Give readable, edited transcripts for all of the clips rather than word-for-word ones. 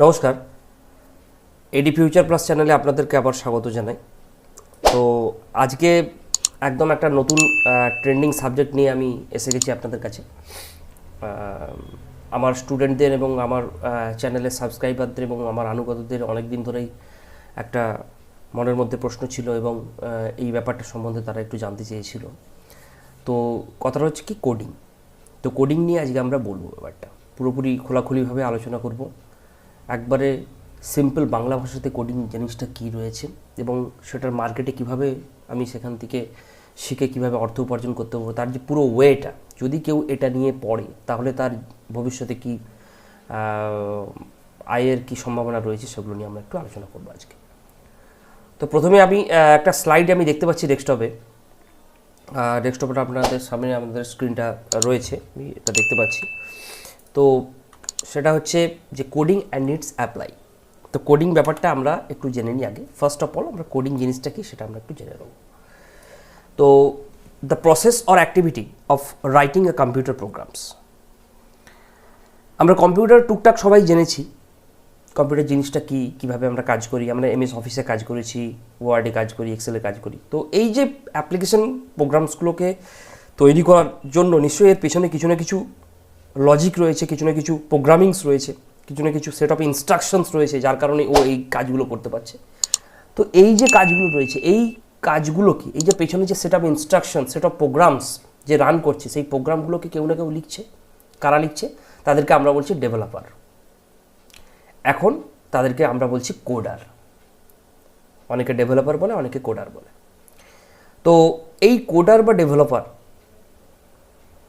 নমস্কার, এডি future plus চ্যানেলে আপনাদেরকে আবার স্বাগত জানাই। তো আজকে একদম একটা নতুন ট্রেন্ডিং সাবজেক্ট নিয়ে আমি এসে গেছি আপনাদের কাছে। আমার স্টুডেন্টদের এবং আমার চ্যানেলের সাবস্ক্রাইবারদের এবং আমার আনুগত্যদের অনেক দিন ধরেই একটা মনের মধ্যে প্রশ্ন ছিল এবং এই ব্যাপারটা সম্বন্ধে তারা একটু জানতে চেয়েছিল। তো কথাটা হচ্ছে কি, কোডিং। তো কোডিং নিয়ে আজকে আমরা বলবো, ব্যাপারটা পুরোপুরি খোলাখুলিভাবে আলোচনা করব। একবারে সিম্পল বাংলা ভাষাতে কোডিং জিনিসটা কী রয়েছে এবং সেটার মার্কেটে কিভাবে আমি সেখান থেকে শিখে কিভাবে অর্থ উপার্জন করতে পারবো, তার যে পুরো ওয়েটা, যদি কেউ এটা নিয়ে পড়ে তাহলে তার ভবিষ্যতে কি আয়ের কি সম্ভাবনা রয়েছে, সেগুলো নিয়ে আমরা একটু আলোচনা করবো আজকে। তো প্রথমে আমি একটা স্লাইড আমি দেখতে পাচ্ছি ডেস্কটপটা আপনাদের সামনে আমাদের স্ক্রিনটা রয়েছে, আমি এটা দেখতে পাচ্ছি। তো সেটা হচ্ছে যে কোডিং অ্যান্ড নিডস অ্যাপ্লাই। তো কোডিং ব্যাপারটা আমরা একটু জেনে নিই আগে। ফার্স্ট অফ অল আমরা কোডিং জিনিসটা কি সেটা আমরা একটু জেনে নেব। তো the process or activity of writing a computer programs. আমরা কম্পিউটার টুকটাক সবাই জেনেছি কম্পিউটার জিনিসটা কি, কীভাবে আমরা কাজ করি। আমরা এমএস অফিসে কাজ করেছি, ওয়ার্ডে কাজ করি, এক্সেলে কাজ করি। তো এই যে অ্যাপ্লিকেশন প্রোগ্রামসগুলোকে তৈরি করার জন্য নিশ্চয়ই এর পেছনে কিছু না কিছু লজিক রয়েছে, কিছু না কিছু প্রোগ্রামিংস রয়েছে, কিছু না কিছু সেট অফ ইনস্ট্রাকশনস রয়েছে, যার কারণে ও এই কাজগুলো করতে পারছে। তো এই যে কাজগুলো রয়েছে, এই কাজগুলো কি, এই যে পেছনে যে set of instruction, set of programs যে রান করছে, সেই প্রোগ্রামগুলোকে কেউ না কেউ লিখছে। কারা লিখছে? তাদেরকে আমরা বলছি ডেভেলপার। এখন তাদেরকে আমরা বলছি কোডার। অনেকে ডেভেলপার বলে, অনেকে কোডার বলে। তো এই কোডার বা ডেভেলপার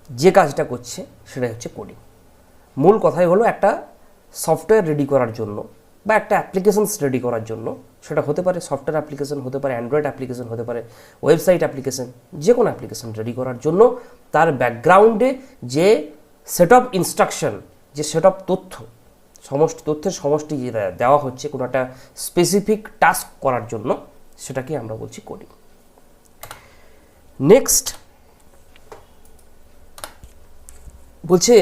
যে কাজটা করছে সেটাই হচ্ছে কোডিং। মূল কথাই হলো একটা সফটওয়্যার রেডি করার জন্য বা একটা অ্যাপ্লিকেশনস রেডি করার জন্য, সেটা হতে পারে সফটওয়্যার অ্যাপ্লিকেশন, হতে পারে অ্যান্ড্রয়েড অ্যাপ্লিকেশন, হতে পারে ওয়েবসাইট অ্যাপ্লিকেশন, যে কোনো অ্যাপ্লিকেশন রেডি করার জন্য তার ব্যাকগ্রাউন্ডে যে সেট অফ ইনস্ট্রাকশন, যে সেট অফ তথ্য, সমষ্টি তথ্যের সমষ্টি যেটা দেওয়া হচ্ছে কোনো একটা স্পেসিফিক টাস্ক করার জন্য, সেটাকে আমরা বলছি কোডিং। নেক্সট বলছে,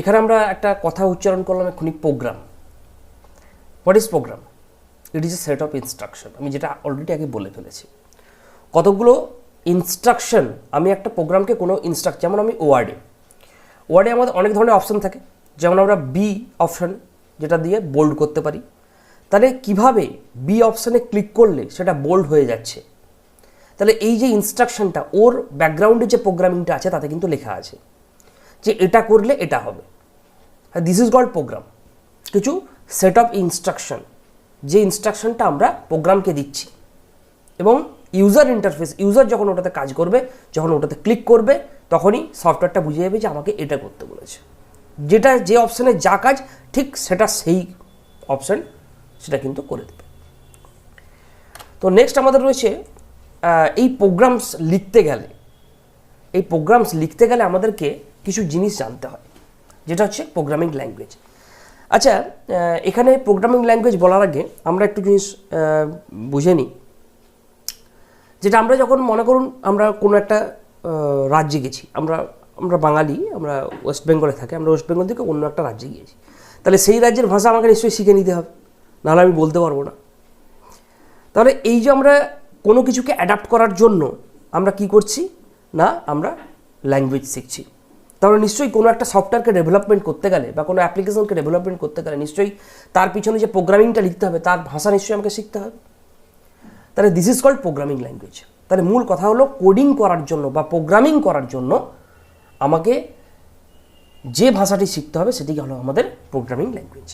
এখানে আমরা একটা কথা উচ্চারণ করলাম এক্ষুনি, program. What is program? It is a set of instruction. আমি যেটা অলরেডি আগে বলে ফেলেছি, কতগুলো ইনস্ট্রাকশন। আমি একটা প্রোগ্রামকে কোনো যেমন আমি ওয়ার্ডে আমাদের অনেক ধরনের অপশান থাকে। যেমন আমরা বি অপশান, যেটা দিয়ে বোল্ড করতে পারি। তাহলে কিভাবে বি অপশানে ক্লিক করলে সেটা বোল্ড হয়ে যাচ্ছে, তাহলে এই যে ইনস্ট্রাকশনটা, ওর ব্যাকগ্রাউন্ডে যে প্রোগ্রামিংটা আছে তাতে কিন্তু লেখা আছে যে এটা করলে এটা হবে। This is called program. কিছু সেট অফ ইনস্ট্রাকশন, যে ইনস্ট্রাকশনটা আমরা প্রোগ্রামকে দিচ্ছি এবং ইউজার ইন্টারফেস, ইউজার যখন ওটাতে কাজ করবে, যখন ওটাতে ক্লিক করবে, তখনই সফটওয়্যারটা বুঝে যাবে যে আমাকে এটা করতে বলেছে। যেটা যে অপশানে যা কাজ, ঠিক সেটা সেই অপশান সেটা কিন্তু করে দেবে। তো নেক্সট আমাদের রয়েছে এই প্রোগ্রামস লিখতে গেলে আমাদেরকে কিছু জিনিস জানতে হয়, যেটা হচ্ছে প্রোগ্রামিং ল্যাঙ্গুয়েজ। আচ্ছা, এখানে প্রোগ্রামিং ল্যাঙ্গুয়েজ বলার আগে আমরা একটু জিনিস বুঝে নিই। যেটা আমরা যখন মনে করুন আমরা কোনো একটা রাজ্যে গেছি, আমরা বাঙালি, আমরা ওয়েস্ট বেঙ্গলে থাকি, আমরা ওয়েস্ট বেঙ্গল থেকে অন্য একটা রাজ্যে গিয়েছি, তাহলে সেই রাজ্যের ভাষা আমাকে নিশ্চয়ই শিখে নিতে হবে, নাহলে আমি বলতে পারবো না। তাহলে এই যে আমরা কোনো কিছুকে অ্যাডাপ্ট করার জন্য আমরা কি করছি না, আমরা ল্যাঙ্গুয়েজ শিখছি। তাহলে নিশ্চয়ই কোনো একটা সফটওয়্যারকে ডেভেলপমেন্ট করতে গেলে বা কোনো অ্যাপ্লিকেশনকে ডেভেলপমেন্ট করতে গেলে নিশ্চয়ই তার পিছনে যে প্রোগ্রামিংটা লিখতে হবে, তার ভাষা নিশ্চয়ই আমাকে শিখতে হবে। তাহলে this is called programming language. তাহলে মূল কথা হলো, কোডিং করার জন্য বা প্রোগ্রামিং করার জন্য আমাকে যে ভাষাটি শিখতে হবে সেটি হলো আমাদের প্রোগ্রামিং ল্যাঙ্গুয়েজ।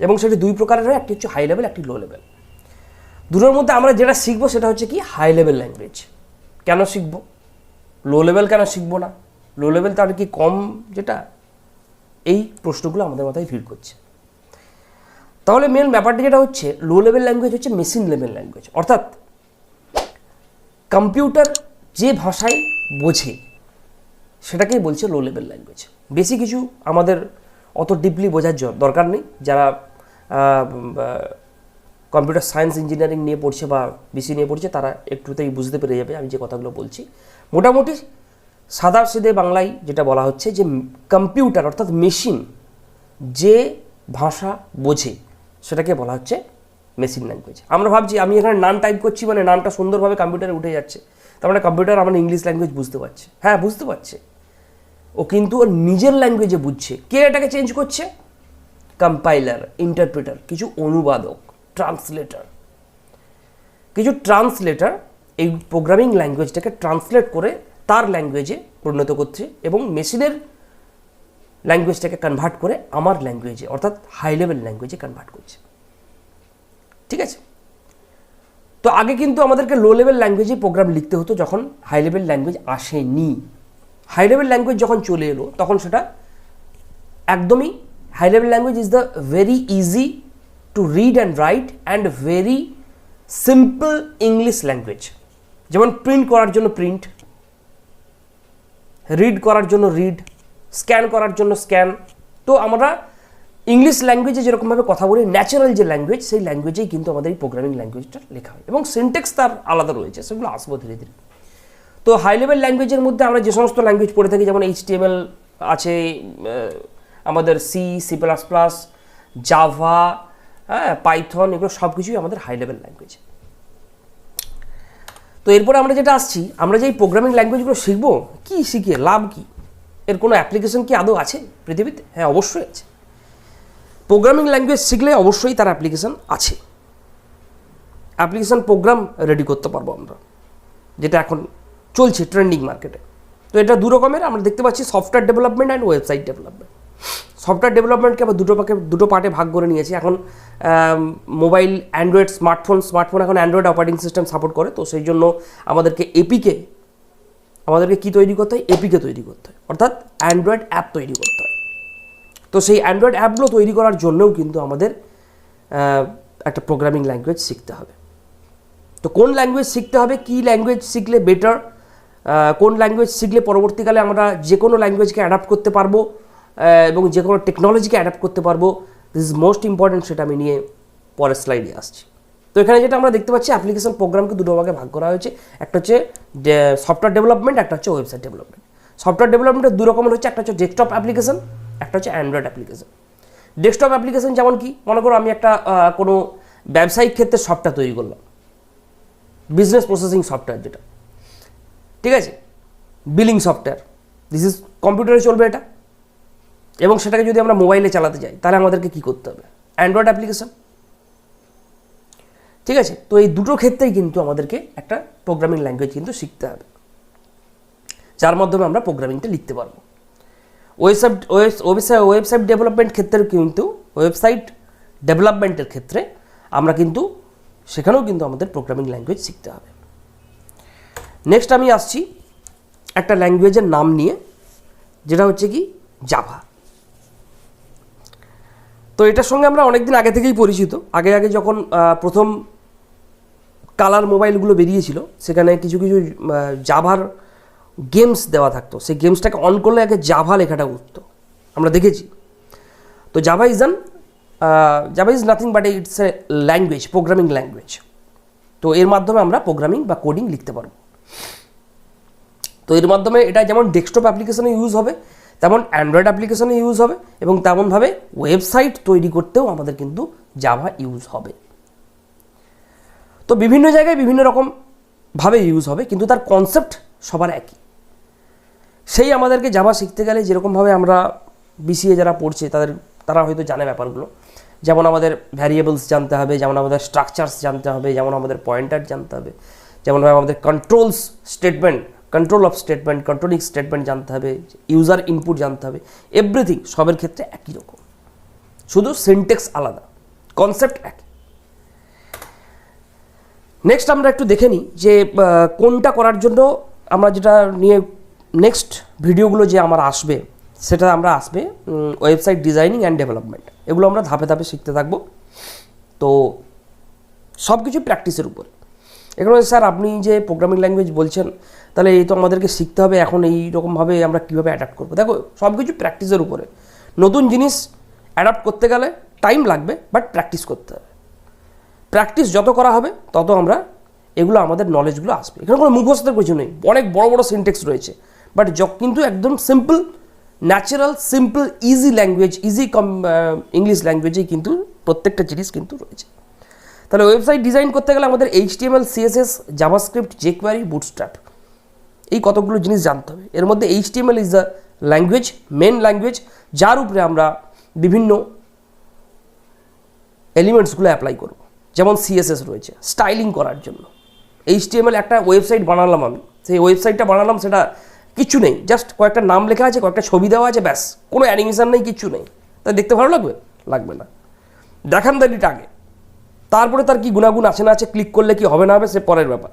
এবং সেটি দুই প্রকারের হয়, একটি হচ্ছে হাই লেভেল, একটি লো লেভেল। দুটোর মধ্যে আমরা যেটা শিখবো সেটা হচ্ছে কি, হাই লেভেল ল্যাঙ্গুয়েজ। কেন শিখবো? লো লেভেল কেন শিখবো না? লো লেভেল তাহলে কি কম? যেটা এই প্রশ্নগুলো আমাদের মাথায় ভিড় করছে। তাহলে মেন ব্যাপারটা যেটা হচ্ছে, লো লেভেল ল্যাঙ্গুয়েজ হচ্ছে মেশিন লেভেল ল্যাঙ্গুয়েজ, অর্থাৎ কম্পিউটার যে ভাষায় বোঝে সেটাকেই বলছে লো লেভেল ল্যাঙ্গুয়েজ। বেশি কিছু আমাদের অত ডিপলি বোঝার দরকার নেই। যারা কম্পিউটার সায়েন্স ইঞ্জিনিয়ারিং নিয়ে পড়ছে বা বিসি নিয়ে পড়ছে, তারা একটুতেই বুঝতে পেরে যাবে আমি যে কথাগুলো বলছি। মোটামুটি সাদা সিধে বাংলায় যেটা বলা হচ্ছে যে কম্পিউটার অর্থাৎ মেশিন যে ভাষা বোঝে সেটাকে বলা হচ্ছে মেশিন ল্যাঙ্গুয়েজ। আমরা ভাবছি আমি এখানে নাম টাইপ করছি মানে নামটা সুন্দরভাবে কম্পিউটারে উঠে যাচ্ছে, তার মানে কম্পিউটার আমার ইংলিশ ল্যাঙ্গুয়েজ বুঝতে পারছে। হ্যাঁ, বুঝতে পারছে, ও কিন্তু ওর নিজের ল্যাঙ্গুয়েজে বুঝছে। কে এটাকে চেঞ্জ করছে? কম্পাইলার, ইন্টারপ্রেটার, কিছু অনুবাদক, ট্রান্সলেটার। কিছু ট্রান্সলেটার এই প্রোগ্রামিং ল্যাঙ্গুয়েজটাকে ট্রান্সলেট করে তার ল্যাঙ্গুয়েজে পরিণত করছে এবং মেশিনের ল্যাঙ্গুয়েজটাকে কনভার্ট করে আমার ল্যাঙ্গুয়েজে অর্থাৎ হাই লেভেল ল্যাঙ্গুয়েজে কনভার্ট করছে। ঠিক আছে? তো আগে কিন্তু আমাদেরকে লো লেভেল ল্যাঙ্গুয়েজে প্রোগ্রাম লিখতে হতো যখন হাই লেভেল ল্যাঙ্গুয়েজ আসেনি। হাই লেভেল ল্যাঙ্গুয়েজ যখন চলে এলো তখন সেটা একদমই high level language is the very easy to read and write and very simple English language. যেমন প্রিন্ট করার জন্য প্রিন্ট, রিড করার জন্য রিড, স্ক্যান করার জন্য স্ক্যান। তো আমরা ইংলিশ ল্যাঙ্গুয়েজে যেরকমভাবে কথা বলি, ন্যাচারাল যে ল্যাঙ্গুয়েজ, সেই ল্যাঙ্গুয়েজেই কিন্তু আমাদের এই প্রোগ্রামিং ল্যাঙ্গুয়েজটা লেখা হয় এবং সিনট্যাক্স তার আলাদা রয়েছে, সেগুলো আসবো ধীরে ধীরে। তো হাই লেভেল ল্যাঙ্গুয়েজের মধ্যে আমরা যে সমস্ত ল্যাঙ্গুয়েজ পড়ে থাকি, যেমন HTML আছে, আমাদের সি প্লাস প্লাস, জাভা, হ্যাঁ, পাইথন, এগুলো সব কিছুই আমাদের হাই লেভেল ল্যাঙ্গুয়েজ। তো এরপরে আমরা যেটা আসছি, আমরা যে এই প্রোগ্রামিং ল্যাঙ্গুয়েজগুলো শিখবো, কি শিখে লাভ কি? এর কোনো অ্যাপ্লিকেশন কি আদৌ আছে পৃথিবীতে? হ্যাঁ, অবশ্যই আছে। প্রোগ্রামিং ল্যাঙ্গুয়েজ শিখলে অবশ্যই তার অ্যাপ্লিকেশন আছে। অ্যাপ্লিকেশন প্রোগ্রাম রেডি করতে পারবো আমরা, যেটা এখন চলছে ট্রেন্ডিং মার্কেটে। তো এটা দু রকমের আমরা দেখতে পাচ্ছি, software development and website development. Software ডেভেলপমেন্টকে আবার দুটো পার্টে ভাগ করে নিয়েছি। এখন মোবাইল, অ্যান্ড্রয়েড, স্মার্টফোন এখন অ্যান্ড্রয়েড অপারেটিং সিস্টেম সাপোর্ট করে। তো সেই জন্য আমাদেরকে কি তৈরি করতে হয়? এপিকে তৈরি করতে হয়, অর্থাৎ অ্যান্ড্রয়েড অ্যাপ তৈরি করতে হয়। তো সেই অ্যান্ড্রয়েড অ্যাপগুলো তৈরি করার জন্যও কিন্তু আমাদের একটা প্রোগ্রামিং ল্যাঙ্গুয়েজ শিখতে হবে। তো কোন ল্যাঙ্গুয়েজ শিখতে হবে, কি ল্যাঙ্গুয়েজ শিখলে বেটার, কোন ল্যাঙ্গুয়েজ শিখলে পরবর্তীকালে আমরা যে কোনো ল্যাঙ্গুয়েজকে অ্যাডাপ্ট করতে পারবো এবং যে কোনো টেকনোলজিকে অ্যাডাপ্ট করতে পারবো, দিস ইজ মোস্ট ইম্পর্টেন্ট। সেটা আমি নিয়ে পরের স্লাইডে আসছি। তো এখানে যেটা আমরা দেখতে পাচ্ছি, অ্যাপ্লিকেশন প্রোগ্রামকে দুটো ভাগে ভাগ করা হয়েছে। একটা হচ্ছে সফটওয়্যার ডেভেলপমেন্ট, একটা হচ্ছে ওয়েবসাইট ডেভেলপমেন্ট। সফটওয়্যার ডেভেলপমেন্টের দু রকমের হচ্ছে, একটা হচ্ছে ডেস্কটপ অ্যাপ্লিকেশন, একটা হচ্ছে অ্যান্ড্রয়েড অ্যাপ্লিকেশন। ডেস্কটপ অ্যাপ্লিকেশন যেমন কি, মনে করো আমি একটা কোনো ব্যবসায়িক ক্ষেত্রে সফটওয়্যার তৈরি করলাম, বিজনেস প্রসেসিং সফটওয়্যার যেটা, ঠিক আছে, বিলিং সফটওয়্যার, দিস ইজ কম্পিউটারে চলবে এটা, এবং সেটাকে যদি আমরা মোবাইলে চালাতে যাই তাহলে আমাদেরকে কী করতে হবে? Android application. ঠিক আছে? তো এই দুটো ক্ষেত্রেই কিন্তু আমাদেরকে একটা প্রোগ্রামিং ল্যাঙ্গুয়েজ কিন্তু শিখতে হবে, যার মাধ্যমে আমরা প্রোগ্রামিংটা লিখতে পারবো। ওয়েবসাইট ডেভেলপমেন্ট ক্ষেত্রে কিন্তু, ওয়েবসাইট ডেভেলপমেন্টের ক্ষেত্রে আমরা কিন্তু সেখানেও কিন্তু আমাদের প্রোগ্রামিং ল্যাঙ্গুয়েজ শিখতে হবে। নেক্সট আমি আসছি একটা ল্যাঙ্গুয়েজের নাম নিয়ে, যেটা হচ্ছে কি জাভা। তো এটার সঙ্গে আমরা অনেকদিন আগে থেকেই পরিচিত। আগে যখন প্রথম কালার মোবাইলগুলো বেরিয়েছিল, সেখানে কিছু জাভার গেমস দেওয়া থাকতো। সেই গেমসটাকে অন করলে আগে জাভা লেখাটা উঠতো, আমরা দেখেছি। তো Java is nothing but it's a language, programming language. তো এর মাধ্যমে আমরা প্রোগ্রামিং বা কোডিং লিখতে পারবো। তো এর মাধ্যমে এটা যেমন ডেস্কটপ অ্যাপ্লিকেশনে ইউজ হবে, তেমন অ্যান্ড্রয়েড অ্যাপ্লিকেশনে ইউজ হবে, এবং তেমনভাবে ওয়েবসাইট তৈরি করতেও আমাদের কিন্তু জাভা ইউজ হবে। তো বিভিন্ন জায়গায় বিভিন্ন রকমভাবে ইউজ হবে, কিন্তু তার কনসেপ্ট সবার একই। সেই আমাদেরকে জাভা শিখতে গেলে যেরকমভাবে আমরা BCA যারা পড়ছে তারা হয়তো জানে ব্যাপারগুলো, যেমন আমাদের ভ্যারিয়েবলস জানতে হবে, যেমন আমাদের স্ট্রাকচারস জানতে হবে, যেমন আমাদের পয়েন্টার জানতে হবে, যেমনভাবে আমাদের control of statement, controlling statement জানতে হবে, ইউজার ইনপুট জানতে হবে। এভরিথিং সবের ক্ষেত্রে একই রকম, শুধু সিনট্যাক্স আলাদা, কনসেপ্ট একই। নেক্সট আমরা একটু দেখে নিই যে কোনটা করার জন্য আমরা যেটা নিয়ে নেক্সট ভিডিওগুলো যে আমার আসবে, সেটা আসবে ওয়েবসাইট ডিজাইনিং অ্যান্ড ডেভেলপমেন্ট। এগুলো আমরা ধাপে ধাপে শিখতে থাকবো। তো সব কিছু প্র্যাকটিসের উপরে। এখানে স্যার আপনি যে প্রোগ্রামিং ল্যাঙ্গুয়েজ বলছেন, তাহলে এই তো আমাদেরকে শিখতে হবে, এখন এই রকমভাবে আমরা কীভাবে অ্যাডাপ্ট করবো? দেখো, সব কিছু প্র্যাকটিসের উপরে। নতুন জিনিস অ্যাডাপ্ট করতে গেলে টাইম লাগবে, বাট প্র্যাকটিস করতে হবে। প্র্যাকটিস যত করা হবে তত আমরা এগুলো আমাদের নলেজগুলো আসবে। এখানে কোনো মুখস্থের কিছু নেই, অনেক বড় বড় সিনট্যাক্স রয়েছে, বাট কিন্তু একদম simple natural simple easy language, easy English ল্যাঙ্গুয়েজেই কিন্তু প্রত্যেকটা জিনিস কিন্তু রয়েছে। তাহলে ওয়েবসাইট ডিজাইন করতে গেলে আমাদের HTML, CSS, JavaScript, jQuery, Bootstrap এই কতগুলো জিনিস জানতে হবে। এর মধ্যে HTML is the language, main language, যার উপরে আমরা বিভিন্ন এলিমেন্টসগুলো অ্যাপ্লাই করব। যেমন CSS রয়েছে স্টাইলিং করার জন্য, HTML একটা ওয়েবসাইট বানালাম, আমি সেই ওয়েবসাইটটা বানালাম, সেটা কিছু নেই, জাস্ট কয়েকটা নাম লেখা আছে, কয়েকটা ছবি দেওয়া আছে, ব্যাস, কোনো অ্যানিমেশন নেই, কিচ্ছু নেই, তাই দেখতে ভালো লাগবে? লাগবে না। দেখানদারিটা আগে, তারপরে তার কি গুণাগুণ আছে না আছে, ক্লিক করলে কি হবে না হবে সে পরের ব্যাপার।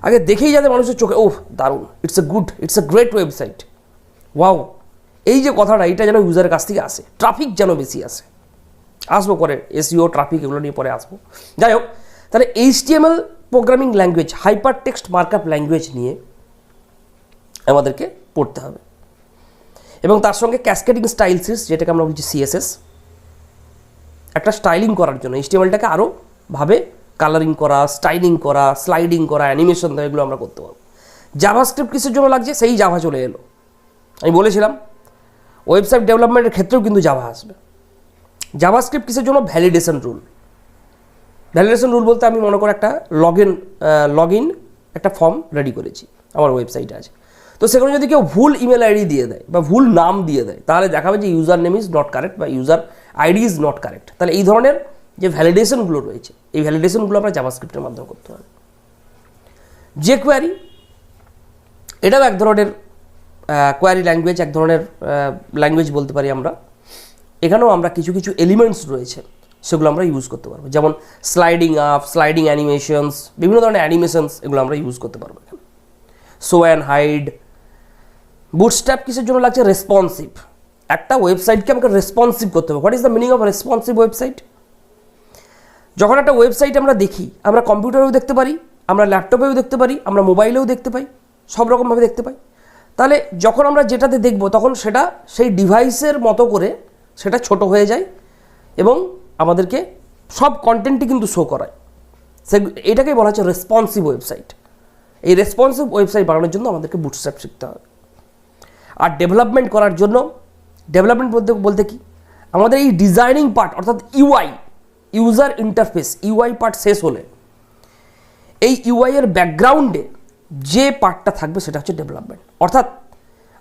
আগে দেখেই যাতে মানুষের চোখে ওহ দারুণ, it's a great website, wow, এই যে কথাটা, এটা যেন ইউজারের কাছ থেকে আসে, ট্রাফিক যেন বেশি আসে। আসবো পরে SEO, ট্রাফিক এগুলো নিয়ে পরে আসবো। যাই হোক, তাহলে HTML programming language, hyper text markup language নিয়ে আমাদেরকে পড়তে হবে, এবং তার সঙ্গে ক্যাসকেডিং স্টাইলস, যেটাকে আমরা বলছি CSS, একটা স্টাইলিং করার জন্য HTMLটাকে আরও ভাবে কালারিং করা, স্টাইলিং করা, স্লাইডিং করা, অ্যানিমেশন দেওয়া, এগুলো আমরা করতে পারবো। জাভাস্ক্রিপ্ট কিসের জন্য লাগছে? সেই জাভা চলে এলো। আমি বলেছিলাম ওয়েবসাইট ডেভেলপমেন্টের ক্ষেত্রেও কিন্তু জাভা আসবে। জাভাস্ক্রিপ্ট কিসের জন্য? Validation rule. ভ্যালিডেশন রুল বলতে আমি মনে করি একটা লগ ইন একটা ফর্ম রেডি করেছি, আমার ওয়েবসাইটে আছে, তো সেখানে যদি কেউ ভুল ইমেল আইডি দিয়ে দেয় বা ভুল নাম দিয়ে দেয়, তাহলে দেখাবে যে user name is not correct বা user ID is not correct. তাহলে এই ধরনের যে ভ্যালিডেশনগুলো রয়েছে, এই ভ্যালিডেশনগুলো আমরা জাভাস্ক্রিপ্টের মাধ্যমে করতে হবে। jQuery, এটাও এক ধরনের কোয়ারি ল্যাঙ্গুয়েজ, এক ধরনের ল্যাঙ্গুয়েজ বলতে পারি আমরা। এখানেও আমরা কিছু কিছু এলিমেন্টস রয়েছে, সেগুলো আমরা ইউজ করতে পারবো, যেমন স্লাইডিং আপ, স্লাইডিং অ্যানিমেশনস, বিভিন্ন ধরনের অ্যানিমেশনস, এগুলো আমরা ইউজ করতে পারবো এখানে। Show and hide. বুটস্ট্র্যাপ কিসের জন্য লাগছে? রেসপন্সিভ। একটা ওয়েবসাইটকে আমাকে রেসপন্সিভ করতে হবে। What is the meaning of responsive website? যখন একটা ওয়েবসাইট আমরা দেখি, আমরা কম্পিউটারেও দেখতে পারি, আমরা ল্যাপটপেও দেখতে পারি, আমরা মোবাইলেও দেখতে পাই, সব রকমভাবে দেখতে পাই। তাহলে যখন আমরা যেটাতে দেখব, তখন সেটা সেই ডিভাইসের মতো করে সেটা ছোট হয়ে যায় এবং আমাদেরকে সব কন্টেন্টই কিন্তু শো করায়। এটাকেই বলা হচ্ছে রেসপন্সিভ ওয়েবসাইট। এই রেসপন্সিভ ওয়েবসাইট বানানোর জন্য আমাদেরকে বুটস্ট্র্যাপ শিখতে হবে। আর ডেভেলপমেন্ট করার জন্য, ডেভেলপমেন্ট বলতে কি, আমাদের এই ডিজাইনিং পার্ট, অর্থাৎ UI, user interface, UI part শেষ হলে এই UI এর ব্যাকগ্রাউন্ডে যে পার্টটা থাকবে সেটা হচ্ছে ডেভেলপমেন্ট। অর্থাৎ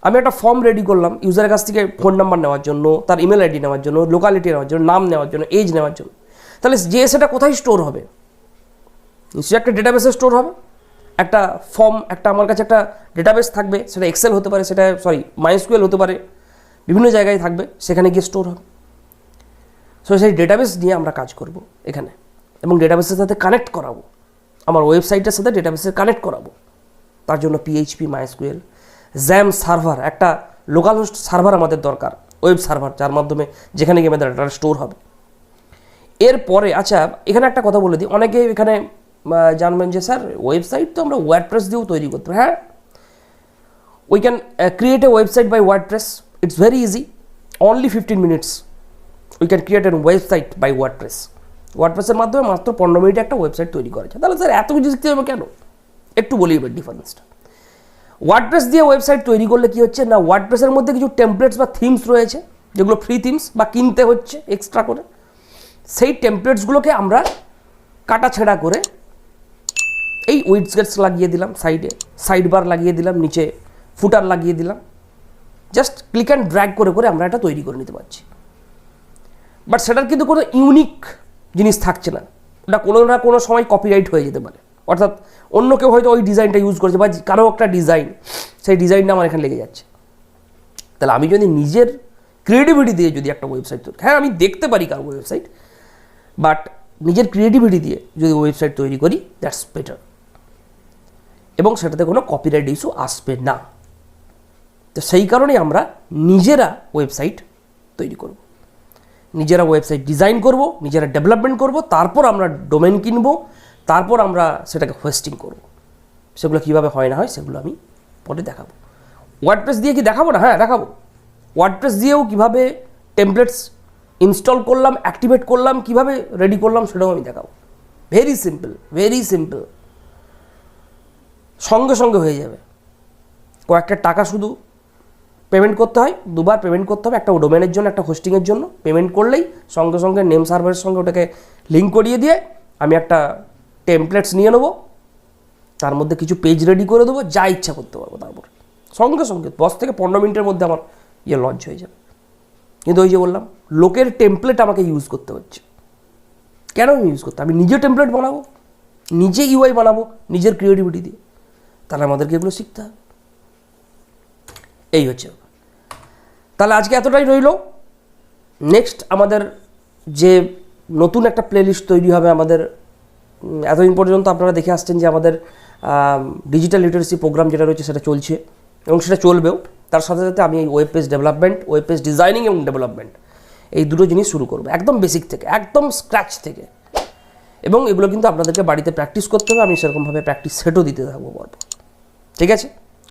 আমি একটা ফর্ম রেডি করলাম ইউজারের কাছ থেকে ফোন নাম্বার নেওয়ার জন্য, তার ইমেল আইডি নেওয়ার জন্য, লোকালিটি নেওয়ার জন্য, নাম নেওয়ার জন্য, এজ নেওয়ার জন্য। তাহলে যে সেটা কোথায় স্টোর হবে? নিশ্চয়ই একটা ডেটাবেসে স্টোর হবে। একটা ফর্ম, একটা আমার কাছে একটা ডেটাবেস থাকবে, সেটা এক্সেল হতে পারে, সেটা MySQL হতে পারে, বিভিন্ন জায়গায় থাকবে, সেখানে গিয়ে স্টোর হবে। সো সেই ডেটাবেস নিয়ে আমরা কাজ করব এখানে, এবং ডেটাবেসের সাথে কানেক্ট করাবো, আমার ওয়েবসাইটের সাথে ডেটাবেসের কানেক্ট করাবো। তার জন্য PHP, MySQL, XAMPP সার্ভার, একটা লোকাল হোস্ট সার্ভার আমাদের দরকার, ওয়েব সার্ভার, যার মাধ্যমে যেখানে গিয়ে আমাদের ডাটা স্টোর হবে। এরপরে আচ্ছা, এখানে একটা কথা বলে দিই, অনেকে এখানে জানবেন যে স্যার ওয়েবসাইট তো আমরা ওয়ার্ডপ্রেস দিয়েও তৈরি করতে পারি। হ্যাঁ, we can create a website by WordPress, it's very easy, only 15 minutes we can create an website by WordPress. ওয়ার্ডপ্রেসের মাধ্যমে মাত্র 15 মিনিটে একটা ওয়েবসাইট তৈরি করা যায়। তাহলে স্যার এত কিছু শিখতে হবে কেন? একটু বলি এবার ডিফারেন্সটা। ওয়ার্ডপ্রেস দিয়ে ওয়েবসাইট তৈরি করলে কি হচ্ছে না, ওয়ার্ডপ্রেসের মধ্যে কিছু টেমপ্লেটস বা থিমস রয়েছে, যেগুলো ফ্রি থিমস বা কিনতে হচ্ছে এক্সট্রা করে। সেই টেমপ্লেটসগুলোকে আমরা কাটাছেঁড়া করে এই উইডজেটস লাগিয়ে দিলাম, সাইড বার লাগিয়ে দিলাম, নিচে ফুটার লাগিয়ে দিলাম, জাস্ট ক্লিক অ্যান্ড ড্র্যাগ করে করে আমরা এটা তৈরি করে নিতে পারছি। বাট সেটার কিন্তু কোনো ইউনিক জিনিস থাকছে না, ওটা কোনো না কোনো সময় কপিরাইট হয়ে যেতে পারে। অর্থাৎ অন্য কেউ হয়তো ওই ডিজাইনটা ইউজ করেছে, বা কারো একটা ডিজাইন, সেই ডিজাইনটা আমার এখানে লেগে যাচ্ছে। তাহলে আমি যদি নিজের ক্রিয়েটিভিটি দিয়ে যদি একটা ওয়েবসাইট তৈরি, হ্যাঁ আমি দেখতে পারি কারো ওয়েবসাইট, বাট নিজের ক্রিয়েটিভিটি দিয়ে যদি ওয়েবসাইট তৈরি করি, দ্যাটস বেটার, এবং সেটাতে কোনো কপিরাইট ইস্যু আসবে না। তো সেই কারণেই আমরা নিজেরা ওয়েবসাইট তৈরি করব, নিজেরা ওয়েবসাইট ডিজাইন করব, নিজেরা ডেভেলপমেন্ট করব, তারপর আমরা ডোমেন কিনবো, তারপর আমরা সেটাকে হোস্টিং করব। সেগুলো কীভাবে হয় না হয় সেগুলো আমি পরে দেখাবো। ওয়ার্ডপ্রেস দিয়ে কি দেখাবো না? হ্যাঁ দেখাবো। ওয়ার্ডপ্রেস দিয়েও কীভাবে টেমপ্লেটস ইনস্টল করলাম, অ্যাক্টিভেট করলাম, কীভাবে রেডি করলাম, সেটাও আমি দেখাবো। ভেরি সিম্পল, ভেরি সিম্পল, সঙ্গে সঙ্গে হয়ে যাবে। কয়েকটা টাকা শুধু পেমেন্ট করতে হয়, 2বার পেমেন্ট করতে হবে, একটা ডোমেনের জন্য, একটা হোস্টিংয়ের জন্য। পেমেন্ট করলেই সঙ্গে সঙ্গে নেম সার্ভারের সঙ্গে ওটাকে লিঙ্ক করিয়ে দিয়ে আমি একটা টেমপ্লেটস নিয়ে নেবো, তার মধ্যে কিছু পেজ রেডি করে দেবো, যা ইচ্ছা করতে পারবো। তারপর সঙ্গে সঙ্গে 10 থেকে 15 মিনিটের মধ্যে আমার লঞ্চ হয়ে যাবে। কিন্তু ওই যে বললাম, লোকের টেমপ্লেট আমাকে ইউজ করতে হচ্ছে। কেন আমি ইউজ করতে? আমি নিজে টেমপ্লেট বানাবো, নিজে ইউআই বানাবো নিজের ক্রিয়েটিভিটি দিয়ে। তাহলে আমাদেরকে এগুলো শিখতে হবে। এই হচ্ছে। তাহলে আজকে এতটাই রইল। নেক্সট আমাদের যে নতুন একটা প্লেলিস্ট তৈরি হবে আমাদের, এতদিন পর্যন্ত আপনারা দেখে আসছেন যে আমাদের ডিজিটাল লিটারেসি প্রোগ্রাম যেটা রয়েছে সেটা চলছে এবং সেটা চলবেও। তার সাথে সাথে আমি এই web page development, web page designing এবং ডেভেলপমেন্ট, এই দুটো জিনিস শুরু করবো একদম বেসিক থেকে, একদম স্ক্র্যাচ থেকে। এবং এগুলো কিন্তু আপনাদেরকে বাড়িতে প্র্যাকটিস করতে হবে। আমি সেরকমভাবে প্র্যাকটিস সেটও দিতে থাকবো পরপর। ঠিক আছে?